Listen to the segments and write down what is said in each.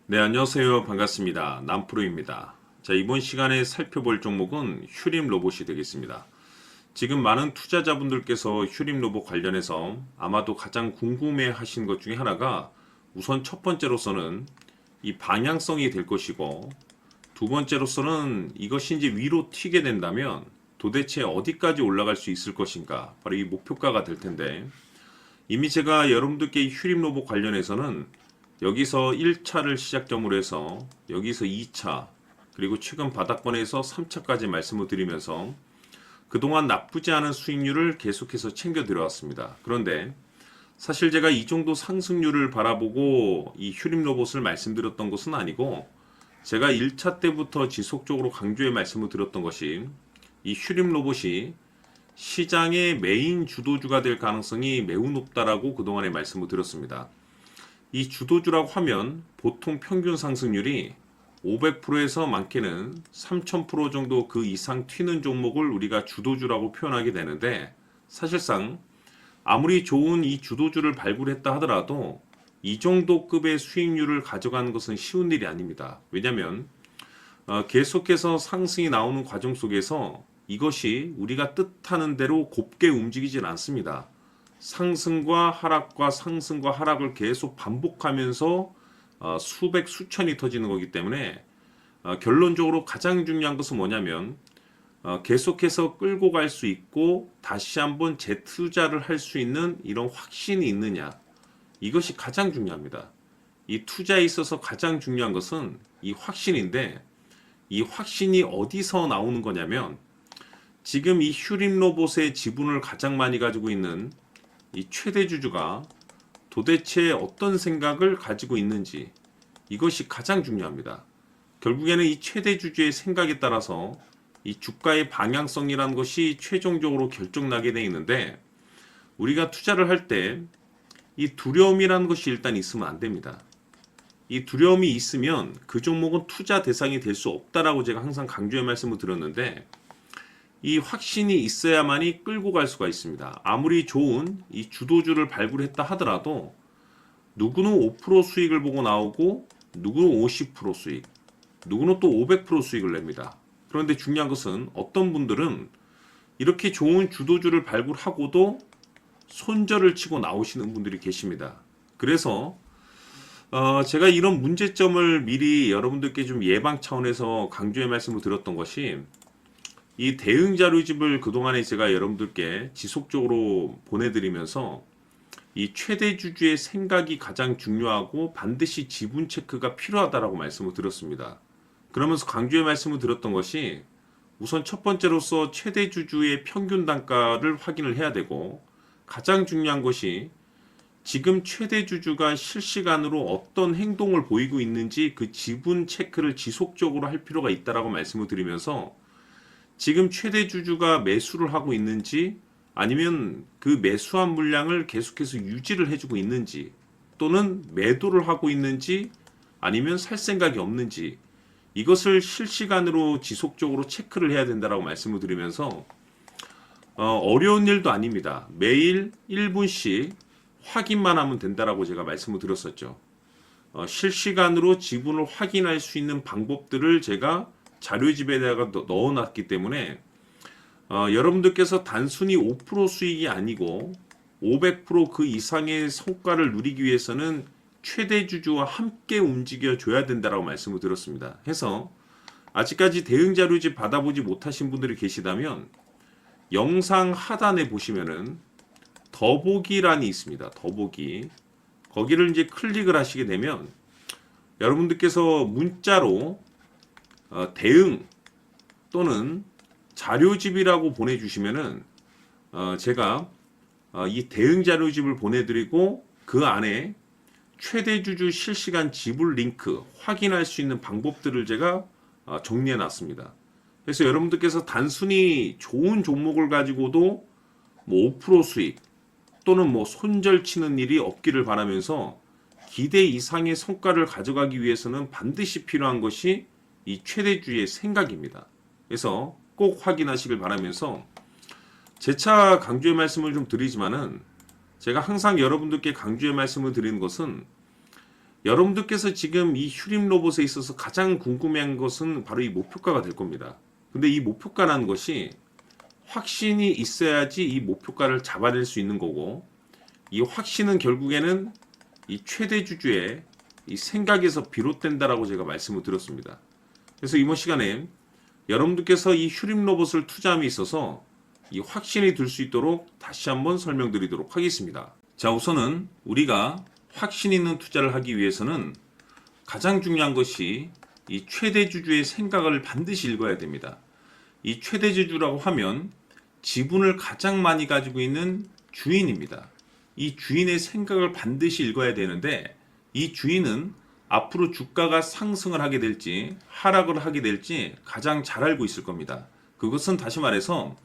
네, 안녕하세요. 반갑습니다. 남프로입니다. 자, 이번 시간에 살펴볼 종목은 휴림 로봇이 되겠습니다. 지금 많은 투자자분들께서 휴림 로봇 관련해서 아마도 가장 궁금해 하신 것 중에 하나가 우선 첫 번째로서는 이 방향성이 될 것이고, 두 번째로서는 이것이 이제 위로 튀게 된다면 도대체 어디까지 올라갈 수 있을 것인가, 바로 이 목표가가 될 텐데, 이미 제가 여러분들께 휴림 로봇 관련해서는 여기서 1차를 시작점으로 해서 여기서 2차, 그리고 최근 바닥권에서 3차까지 말씀을 드리면서 그동안 나쁘지 않은 수익률을 계속해서 챙겨 들어왔습니다. 그런데 사실 제가 이 정도 상승률을 바라보고 이 휴림 로봇을 말씀드렸던 것은 아니고, 제가 1차 때부터 지속적으로 강조해 말씀을 드렸던 것이 이 휴림 로봇이 시장의 메인 주도주가 될 가능성이 매우 높다라고 그동안에 말씀을 드렸습니다. 이 주도주라고 하면 보통 평균 상승률이 500%에서 많게는 3000% 정도 그 이상 튀는 종목을 우리가 주도주라고 표현하게 되는데, 사실상 아무리 좋은 이 주도주를 발굴했다 하더라도 이 정도 급의 수익률을 가져가는 것은 쉬운 일이 아닙니다. 왜냐하면 계속해서 상승이 나오는 과정 속에서 이것이 우리가 뜻하는 대로 곱게 움직이질 않습니다. 상승과 하락과 상승과 하락을 계속 반복하면서 수백 수천이 터지는 거기 때문에 결론적으로 가장 중요한 것은 뭐냐면 계속해서 끌고 갈 수 있고 다시 한번 재투자를 할 수 있는 이런 확신이 있느냐, 이것이 가장 중요합니다. 이 투자에 있어서 가장 중요한 것은 이 확신인데, 이 확신이 어디서 나오는 거냐면 지금 이 휴림 로봇의 지분을 가장 많이 가지고 있는 이 최대 주주가 도대체 어떤 생각을 가지고 있는지, 이것이 가장 중요합니다. 결국에는 이 최대 주주의 생각에 따라서 이 주가의 방향성이라는 것이 최종적으로 결정나게 되어 있는데, 우리가 투자를 할 때 이 두려움이라는 것이 일단 있으면 안 됩니다. 이 두려움이 있으면 그 종목은 투자 대상이 될 수 없다라고 제가 항상 강조의 말씀을 드렸는데, 이 확신이 있어야만이 끌고 갈 수가 있습니다. 아무리 좋은 이 주도주를 발굴했다 하더라도 누구는 5% 수익을 보고 나오고 누구는 50% 수익, 누구는 또 500% 수익을 냅니다. 그런데 중요한 것은 어떤 분들은 이렇게 좋은 주도주를 발굴하고도 손절을 치고 나오시는 분들이 계십니다. 그래서 제가 이런 문제점을 미리 여러분들께 좀 예방 차원에서 강조의 말씀을 드렸던 것이, 이 대응 자료집을 그동안에 제가 여러분들께 지속적으로 보내드리면서 이 최대 주주의 생각이 가장 중요하고 반드시 지분 체크가 필요하다라고 말씀을 드렸습니다. 그러면서 강조의 말씀을 드렸던 것이, 우선 첫 번째로서 최대 주주의 평균 단가를 확인을 해야 되고, 가장 중요한 것이 지금 최대 주주가 실시간으로 어떤 행동을 보이고 있는지 그 지분 체크를 지속적으로 할 필요가 있다라고 말씀을 드리면서, 지금 최대 주주가 매수를 하고 있는지 아니면 그 매수한 물량을 계속해서 유지를 해주고 있는지, 또는 매도를 하고 있는지 아니면 살 생각이 없는지, 이것을 실시간으로 지속적으로 체크를 해야 된다라고 말씀을 드리면서 어려운 일도 아닙니다. 매일 1분씩 확인만 하면 된다라고 제가 말씀을 드렸었죠. 실시간으로 지분을 확인할 수 있는 방법들을 제가 자료집에다가 넣어놨기 때문에 여러분들께서 단순히 5% 수익이 아니고 500%그 이상의 성과를 누리기 위해서는 최대 주주와 함께 움직여 줘야 된다라고 말씀을 드렸습니다. 해서 아직까지 대응 자료집 받아보지 못하신 분들이 계시다면 영상 하단에 보시면은 더보기란이 있습니다. 더보기. 거기를 이제 클릭을 하시게 되면 여러분들께서 문자로 대응 또는 자료집이라고 보내주시면은 제가 이 대응 자료집을 보내드리고 그 안에 최대 주주 실시간 지분 링크 확인할 수 있는 방법들을 제가 정리해 놨습니다. 그래서 여러분들께서 단순히 좋은 종목을 가지고도 뭐 5% 수익 또는 뭐 손절 치는 일이 없기를 바라면서, 기대 이상의 성과를 가져가기 위해서는 반드시 필요한 것이 이 최대주의 생각입니다. 그래서 꼭 확인하시길 바라면서, 재차 강조의 말씀을 좀 드리지만은 제가 항상 여러분들께 강조의 말씀을 드리는 것은, 여러분들께서 지금 이 휴림 로봇에 있어서 가장 궁금해한 것은 바로 이 목표가가 될 겁니다. 근데 이 목표가라는 것이 확신이 있어야지 이 목표가를 잡아낼 수 있는 거고, 이 확신은 결국에는 이 최대 주주의 이 생각에서 비롯된다라고 제가 말씀을 드렸습니다. 그래서 이번 시간에 여러분들께서 이 휴림 로봇을 투자함에 있어서 이 확신이 들 수 있도록 다시 한번 설명드리도록 하겠습니다. 자, 우선은 우리가 확신 있는 투자를 하기 위해서는 가장 중요한 것이 이 최대 주주의 생각을 반드시 읽어야 됩니다. 이 최대 주주라고 하면 지분을 가장 많이 가지고 있는 주인입니다. 이 주인의 생각을 반드시 읽어야 되는데, 이 주인은 앞으로 주가가 상승을 하게 될지 하락을 하게 될지 가장 잘 알고 있을 겁니다. 그것은 다시 말해서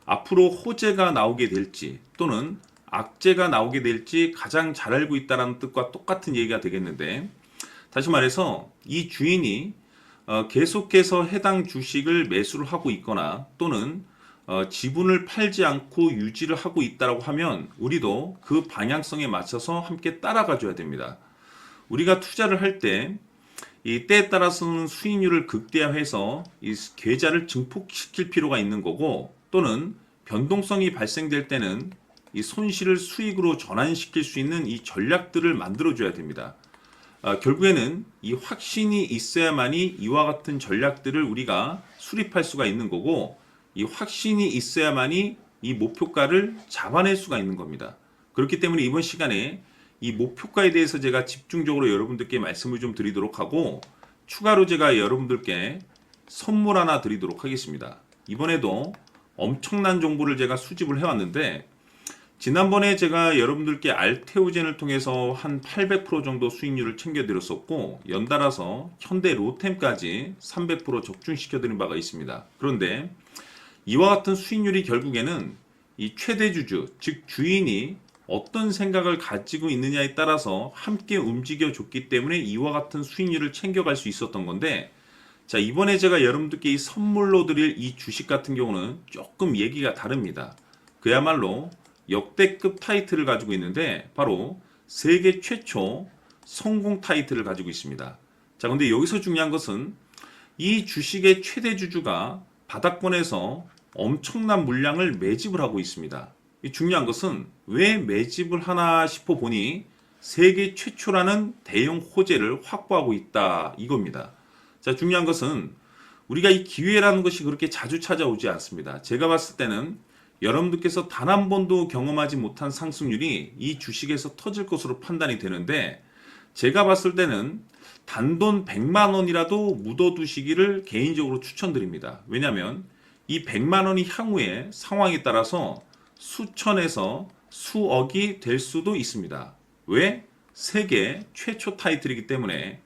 앞으로 호재가 나오게 될지 또는 악재가 나오게 될지 가장 잘 알고 있다는 뜻과 똑같은 얘기가 되겠는데, 다시 말해서 이 주인이 계속해서 해당 주식을 매수를 하고 있거나 또는 지분을 팔지 않고 유지를 하고 있다고 하면 우리도 그 방향성에 맞춰서 함께 따라가 줘야 됩니다. 우리가 투자를 할 때 이 때에 따라서는 수익률을 극대화해서 이 계좌를 증폭시킬 필요가 있는 거고, 또는 변동성이 발생될 때는 이 손실을 수익으로 전환시킬 수 있는 이 전략들을 만들어 줘야 됩니다. 결국에는 이 확신이 있어야만이 이와 같은 전략들을 우리가 수립할 수가 있는 거고, 이 확신이 있어야만이 이 목표가를 잡아낼 수가 있는 겁니다. 그렇기 때문에 이번 시간에 이 목표가에 대해서 제가 집중적으로 여러분들께 말씀을 좀 드리도록 하고, 추가로 제가 여러분들께 선물 하나 드리도록 하겠습니다. 이번에도 엄청난 정보를 제가 수집을 해왔는데, 지난번에 제가 여러분들께 알테오젠을 통해서 한 800% 정도 수익률을 챙겨드렸었고, 연달아서 현대 로템까지 300% 적중시켜드린 바가 있습니다. 그런데 이와 같은 수익률이 결국에는 이 최대 주주, 즉 주인이 어떤 생각을 가지고 있느냐에 따라서 함께 움직여 줬기 때문에 이와 같은 수익률을 챙겨갈 수 있었던 건데, 자, 이번에 제가 여러분들께 이 선물로 드릴 이 주식 같은 경우는 조금 얘기가 다릅니다. 그야말로 역대급 타이틀을 가지고 있는데 바로 세계 최초 성공 타이틀을 가지고 있습니다. 자, 근데 여기서 중요한 것은 이 주식의 최대 주주가 바닥권에서 엄청난 물량을 매집을 하고 있습니다. 이 중요한 것은 왜 매집을 하나 싶어 보니 세계 최초라는 대형 호재를 확보하고 있다, 이겁니다. 자, 중요한 것은 우리가 이 기회라는 것이 그렇게 자주 찾아오지 않습니다. 제가 봤을 때는 여러분들께서 단 한 번도 경험하지 못한 상승률이 이 주식에서 터질 것으로 판단이 되는데, 제가 봤을 때는 단돈 100만 원이라도 묻어두시기를 개인적으로 추천드립니다. 왜냐하면 이 100만 원이 향후에 상황에 따라서 수천에서 수억이 될 수도 있습니다. 왜? 세계 최초 타이틀이기 때문에.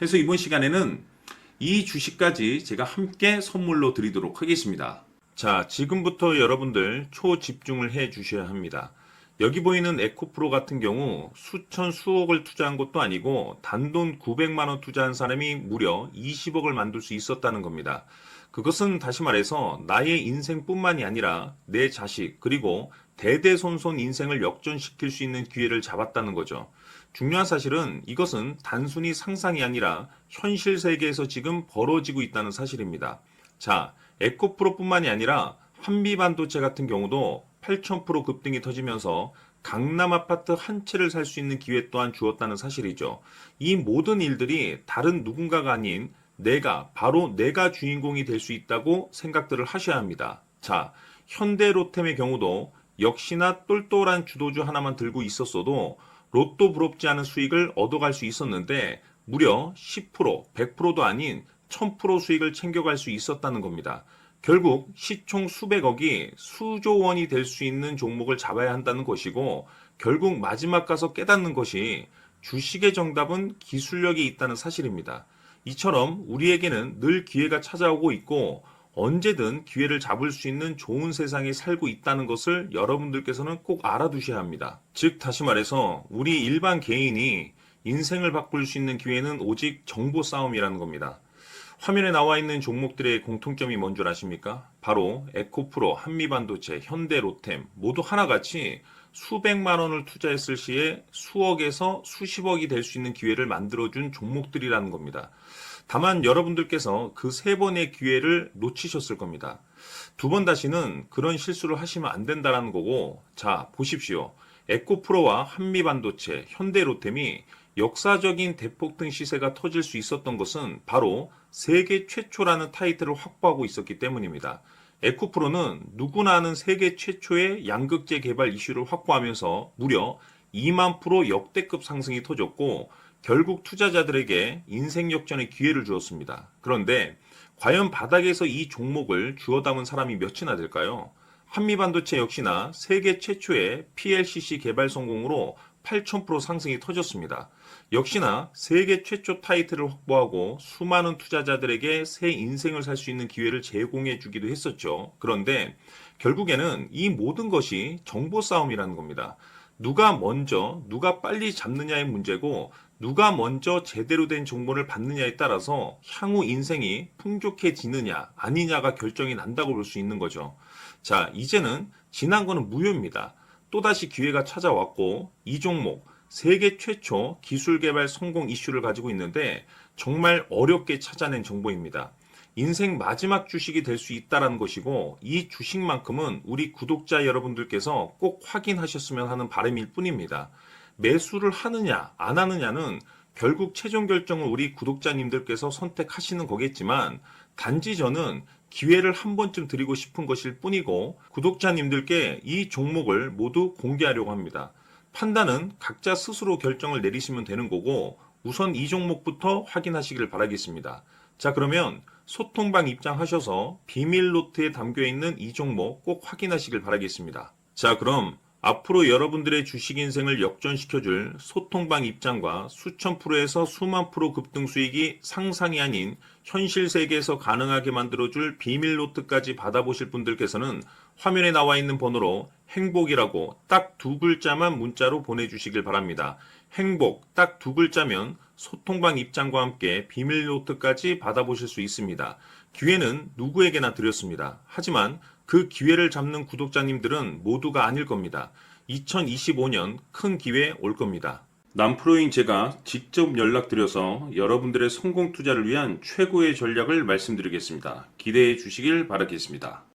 해서 이번 시간에는 이 주식까지 제가 함께 선물로 드리도록 하겠습니다. 자, 지금부터 여러분들 초집중을 해 주셔야 합니다. 여기 보이는 에코프로 같은 경우 수천 수억을 투자한 것도 아니고 단돈 900만 원 투자한 사람이 무려 20억을 만들 수 있었다는 겁니다. 그것은 다시 말해서 나의 인생뿐만이 아니라 내 자식 그리고 대대손손 인생을 역전시킬 수 있는 기회를 잡았다는 거죠. 중요한 사실은 이것은 단순히 상상이 아니라 현실 세계에서 지금 벌어지고 있다는 사실입니다. 자, 에코프로뿐만이 아니라 한미반도체 같은 경우도 8,000% 급등이 터지면서 강남 아파트 한 채를 살 수 있는 기회 또한 주었다는 사실이죠. 이 모든 일들이 다른 누군가가 아닌 바로 내가 주인공이 될 수 있다고 생각들을 하셔야 합니다. 자, 현대로템의 경우도 역시나 똘똘한 주도주 하나만 들고 있었어도 로또 부럽지 않은 수익을 얻어갈 수 있었는데 무려 10%, 100%도 아닌 1000% 수익을 챙겨갈 수 있었다는 겁니다. 결국 시총 수백억이 수조 원이 될 수 있는 종목을 잡아야 한다는 것이고, 결국 마지막 가서 깨닫는 것이 주식의 정답은 기술력이 있다는 사실입니다. 이처럼 우리에게는 늘 기회가 찾아오고 있고 언제든 기회를 잡을 수 있는 좋은 세상에 살고 있다는 것을 여러분들께서는 꼭 알아두셔야 합니다. 즉 다시 말해서 우리 일반 개인이 인생을 바꿀 수 있는 기회는 오직 정보 싸움이라는 겁니다. 화면에 나와 있는 종목들의 공통점이 뭔 줄 아십니까? 바로 에코프로, 한미반도체, 현대로템 모두 하나같이 수백만 원을 투자했을 시에 수억에서 수십억이 될 수 있는 기회를 만들어준 종목들이라는 겁니다. 다만 여러분들께서 그 세 번의 기회를 놓치셨을 겁니다. 두 번 다시는 그런 실수를 하시면 안 된다라는 거고, 자, 보십시오. 에코프로와 한미반도체, 현대로템이 역사적인 대폭등 시세가 터질 수 있었던 것은 바로 세계 최초라는 타이틀을 확보하고 있었기 때문입니다. 에코프로는 누구나 아는 세계 최초의 양극재 개발 이슈를 확보하면서 무려 2만 프로 역대급 상승이 터졌고, 결국 투자자들에게 인생 역전의 기회를 주었습니다. 그런데 과연 바닥에서 이 종목을 주워 담은 사람이 몇이나 될까요? 한미반도체 역시나 세계 최초의 PLCC 개발 성공으로 8,000% 상승이 터졌습니다. 역시나 세계 최초 타이틀을 확보하고 수많은 투자자들에게 새 인생을 살 수 있는 기회를 제공해 주기도 했었죠. 그런데 결국에는 이 모든 것이 정보 싸움이라는 겁니다. 누가 먼저, 누가 빨리 잡느냐의 문제고, 누가 먼저 제대로 된 정보를 받느냐에 따라서 향후 인생이 풍족해지느냐, 아니냐가 결정이 난다고 볼 수 있는 거죠. 자, 이제는 지난 거는 무효입니다. 또다시 기회가 찾아왔고, 이 종목, 세계 최초 기술 개발 성공 이슈를 가지고 있는데, 정말 어렵게 찾아낸 정보입니다. 인생 마지막 주식이 될 수 있다는 것이고, 이 주식만큼은 우리 구독자 여러분들께서 꼭 확인하셨으면 하는 바람일 뿐입니다. 매수를 하느냐 안 하느냐는 결국 최종 결정을 우리 구독자님들께서 선택하시는 거겠지만, 단지 저는 기회를 한 번쯤 드리고 싶은 것일 뿐이고, 구독자님들께 이 종목을 모두 공개하려고 합니다. 판단은 각자 스스로 결정을 내리시면 되는 거고, 우선 이 종목부터 확인하시길 바라겠습니다. 자, 그러면 소통방 입장하셔서 비밀 노트에 담겨 있는 이 종목 꼭 확인하시길 바라겠습니다. 자, 그럼 앞으로 여러분들의 주식 인생을 역전시켜줄 소통방 입장과 수천 프로에서 수만 프로 급등 수익이 상상이 아닌 현실 세계에서 가능하게 만들어줄 비밀 노트까지 받아보실 분들께서는 화면에 나와 있는 번호로 행복이라고 딱 두 글자만 문자로 보내주시길 바랍니다. 행복 딱 두 글자면 소통방 입장과 함께 비밀 노트까지 받아보실 수 있습니다. 기회는 누구에게나 드렸습니다. 하지만 그 기회를 잡는 구독자님들은 모두가 아닐 겁니다. 2025년 큰 기회 올 겁니다. 남프로인 제가 직접 연락드려서 여러분들의 성공 투자를 위한 최고의 전략을 말씀드리겠습니다. 기대해 주시길 바라겠습니다.